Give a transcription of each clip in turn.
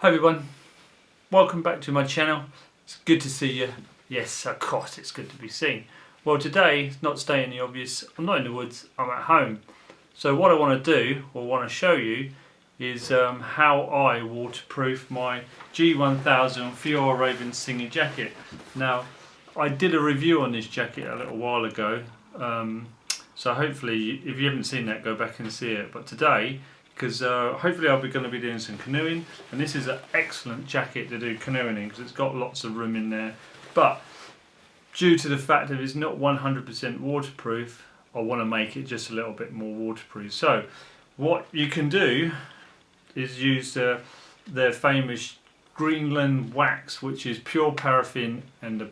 Hi everyone, welcome back to my channel. It's good to see you. Yes, of course it's good to be seen. Well, today, not stating the obvious, I'm not in the woods, I'm at home. So what I want to do, or want to show you, is how I waterproof my G1000 Fjallraven Singi jacket. Now, I did a review on this jacket a little while ago, so hopefully if you haven't seen that, go back and see it. But today, because hopefully I'll be going to be doing some canoeing, and this is an excellent jacket to do canoeing in because it's got lots of room in there. But due to the fact that it's not 100% waterproof, I want to make it just a little bit more waterproof. So what you can do is use their famous Greenland Wax, which is pure paraffin and the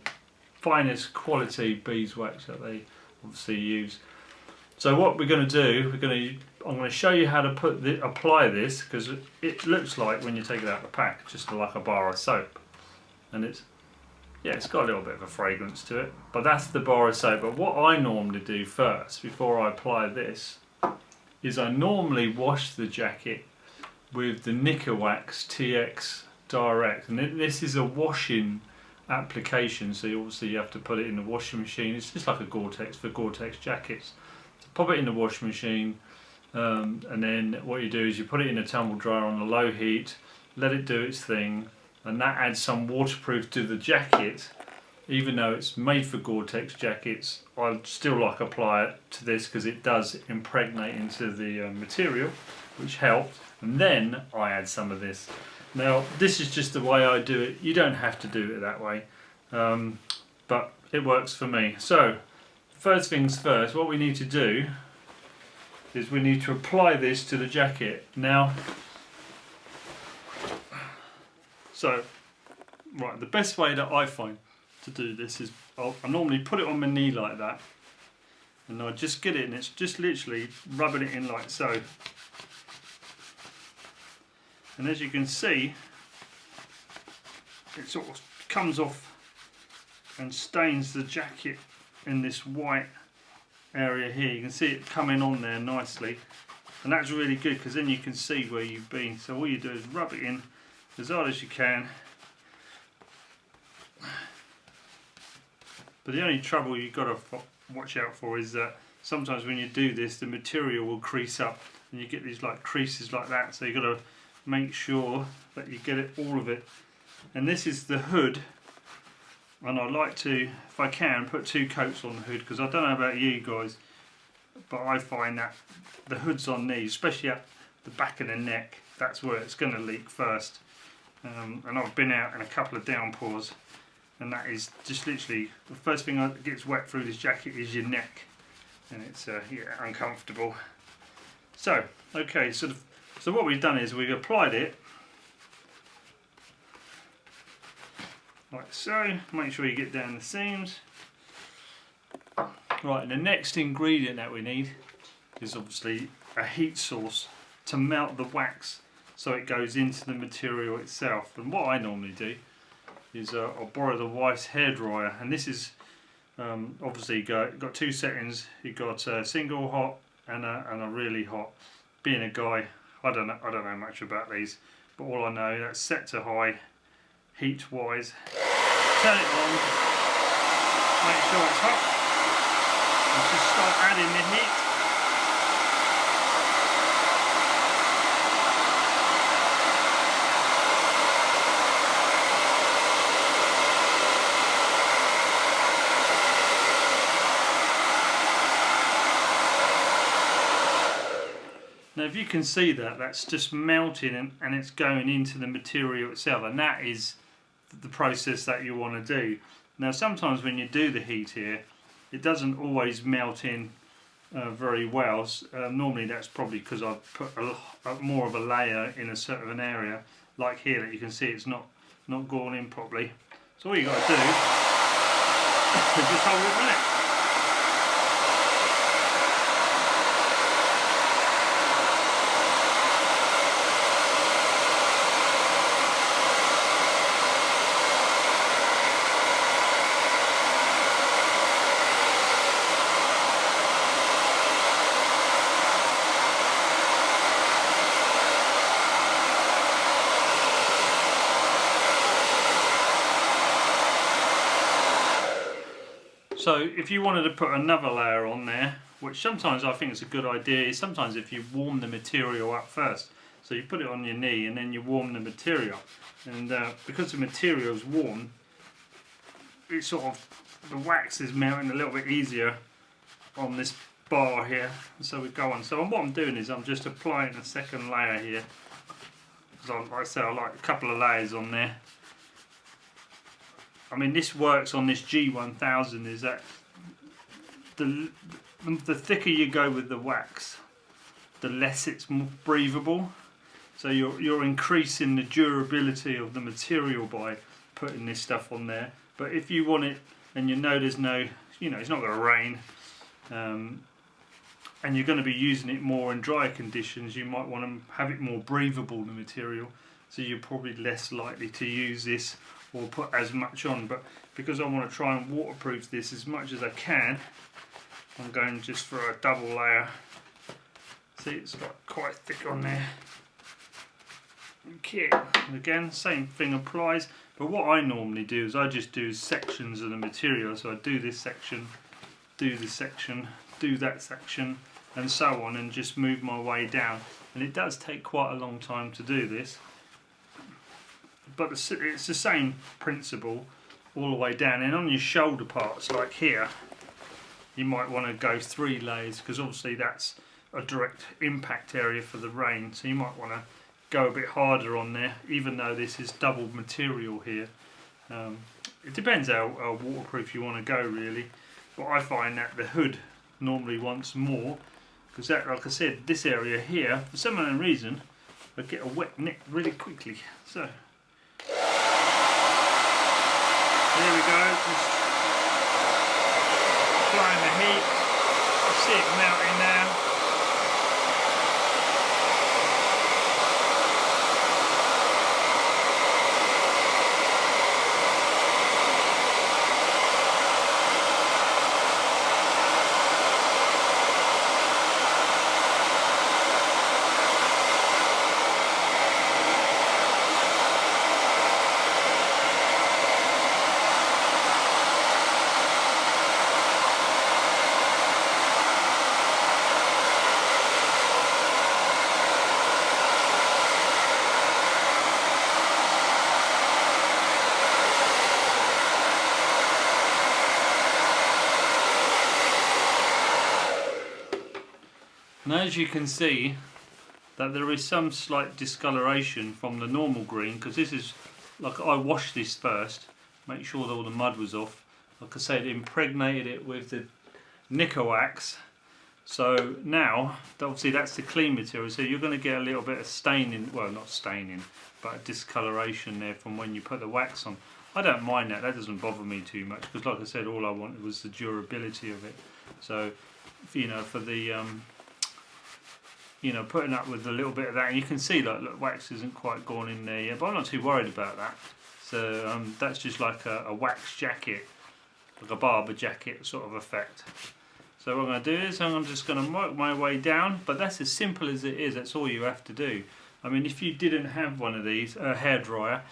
finest quality beeswax that they obviously use. So what we're going to do, I'm going to show you how to apply this, because it looks like, when you take it out of the pack, just like a bar of soap, and it's got a little bit of a fragrance to it, but that's the bar of soap. But what I normally do first, before I apply this, is I normally wash the jacket with the Nickel Wax TX Direct, and this is a washing application, so obviously you have to put it in the washing machine. It's just like a Gore-Tex for Gore-Tex jackets. So pop it in the washing machine, and then what you do is you put it in a tumble dryer on a low heat, let it do its thing, and that adds some waterproof to the jacket. Even though it's made for Gore-Tex jackets, I still like apply it to this because it does impregnate into the material, which helps. And then I add some of this. Now this is just the way I do it. You don't have to do it that way, but it works for me. So first things first, what we need to do is we need to apply this to the jacket. Now, right, the best way that I find to do this is I normally put it on my knee like that, and I just get it, and it's just literally rubbing it in like so. And as you can see, it sort of comes off and stains the jacket in this white area here. You can see it coming on there nicely, and that's really good because then you can see where you've been. So all you do is rub it in as hard as you can. But the only trouble you've got to watch out for is that sometimes when you do this, the material will crease up and you get these like creases like that, so you've got to make sure that you get it, all of it. And this is the hood, and I like to, if I can, put 2 coats on the hood, because I don't know about you guys, but I find that the hoods on these, especially at the back of the neck, that's where it's going to leak first. And I've been out in a couple of downpours, and that is just literally the first thing that gets wet through this jacket is your neck, and it's uncomfortable. So okay, so what we've done is we've applied it like so. Make sure you get down the seams. Right, and the next ingredient that we need is obviously a heat source to melt the wax so it goes into the material itself. And what I normally do is I'll borrow the wife's hairdryer, and this is obviously got 2 settings. You've got a single hot and a really hot. Being a guy, I don't know much about these, but all I know, that's set to high heat wise. Turn it on, make sure it's hot, and just start adding the heat. Now if you can see that, that's just melting and it's going into the material itself, and that is the process that you want to do. Now sometimes when you do the heat here, it doesn't always melt in very well. Normally that's probably because I've put more of a layer in a certain area, like here that you can see it's not gone in properly. So all you got to do is just hold it a minute. So if you wanted to put another layer on there, which sometimes I think is a good idea, is sometimes if you warm the material up first. So you put it on your knee and then you warm the material. And because the material is warm, it sort of, the wax is melting a little bit easier on this bar here. So we go on. So what I'm doing is I'm just applying a second layer here. Because like I said, I like a couple of layers on there. I mean, this works on this G1000 is that the thicker you go with the wax, the less it's more breathable. So you're increasing the durability of the material by putting this stuff on there. But if you want it, and you know there's no, you know, it's not going to rain, and you're going to be using it more in dry conditions, you might want to have it more breathable, the material. So you're probably less likely to use this or put as much on. But because I want to try and waterproof this as much as I can, I'm going just for a double layer. See, it's got quite thick on there. Okay, and again, same thing applies. But what I normally do is I just do sections of the material. So I do this section, do this section, do that section, and so on, and just move my way down. And it does take quite a long time to do this. But it's the same principle all the way down. And on your shoulder parts, like here, you might want to go 3 layers, because obviously that's a direct impact area for the rain. So you might want to go a bit harder on there, even though this is double material here. It depends how waterproof you want to go, really. But I find that the hood normally wants more, because that, like I said, this area here, for some unknown reason, I get a wet neck really quickly. So there we go, just applying the heat. You see it melting now. Now, as you can see, that there is some slight discoloration from the normal green, because this is, like, I washed this first, make sure that all the mud was off. Like I said, impregnated it with the nickel wax. So now, obviously that's the clean material, so you're going to get a little bit of staining, well, not staining, but discoloration there from when you put the wax on. I don't mind that, that doesn't bother me too much, because like I said, all I wanted was the durability of it. So, you know, for the you know, putting up with a little bit of that, and you can see that, look, wax isn't quite gone in there yet, but I'm not too worried about that. So that's just like a wax jacket, like a barber jacket sort of effect. So what I'm going to do is I'm just going to work my way down, but that's as simple as it is. That's all you have to do. I mean, if you didn't have one of these, a hairdryer,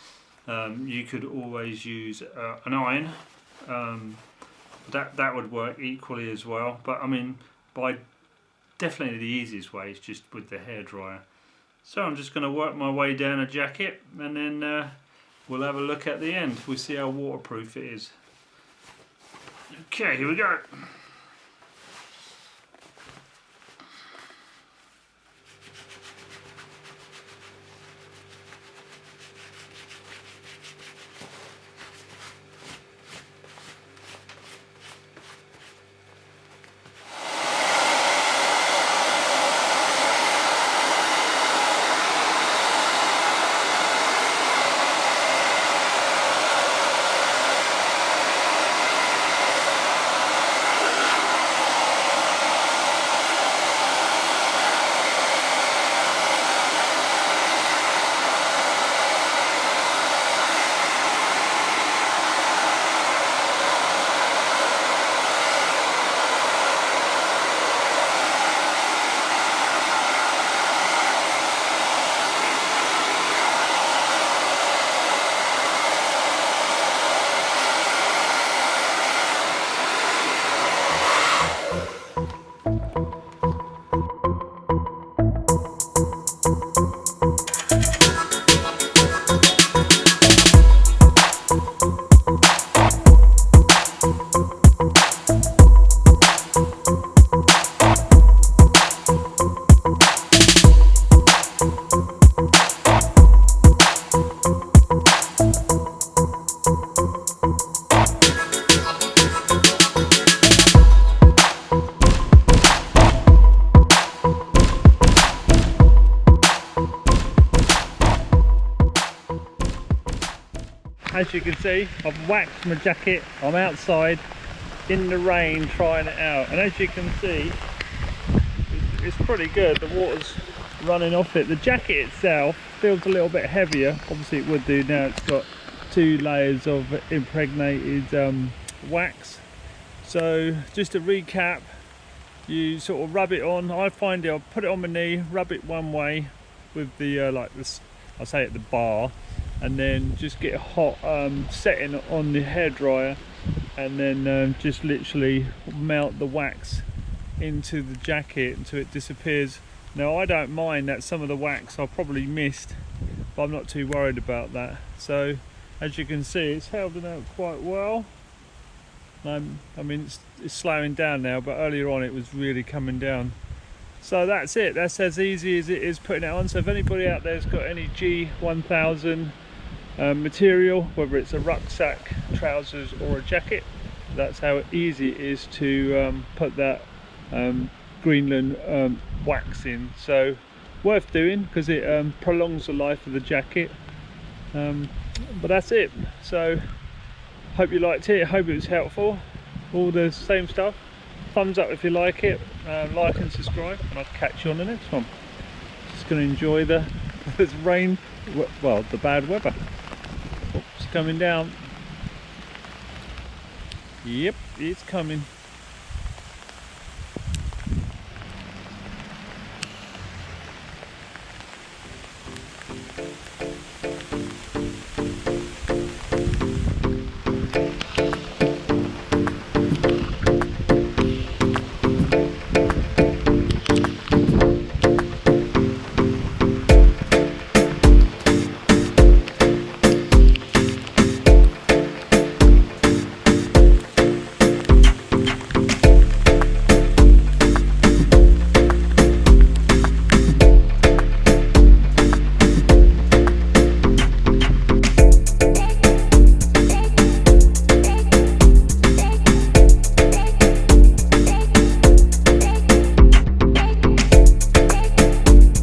you could always use an iron. That would work equally as well. But I mean, definitely the easiest way is just with the hairdryer. So I'm just going to work my way down a jacket, and then we'll have a look at the end. We'll see how waterproof it is. Okay, here we go. as you can see, I've waxed my jacket. I'm outside in the rain trying it out, and as you can see, it's pretty good. The water's running off it. The jacket itself feels a little bit heavier. Obviously it would do now. It's got 2 layers of impregnated wax. So just to recap, you sort of rub it on. I find I'll put it on my knee, rub it one way with the like this, I'll say at the bar, and then just get a hot setting on the hairdryer, and then just literally melt the wax into the jacket until it disappears. Now I don't mind that some of the wax I probably missed, but I'm not too worried about that. So as you can see, it's held it out quite well. I mean it's slowing down now, but earlier on it was really coming down. So that's it. That's as easy as it is putting it on. So if anybody out there's got any G1000 material, whether it's a rucksack, trousers or a jacket, that's how easy it is to put that Greenland wax in. So worth doing, because it prolongs the life of the jacket. But that's it. So hope you liked it, hope it was helpful. All the same stuff. Thumbs up if you like it, like and subscribe, and I'll catch you on the next one. Just going to enjoy this rain, well, the bad weather. It's coming down. Yep, it's coming.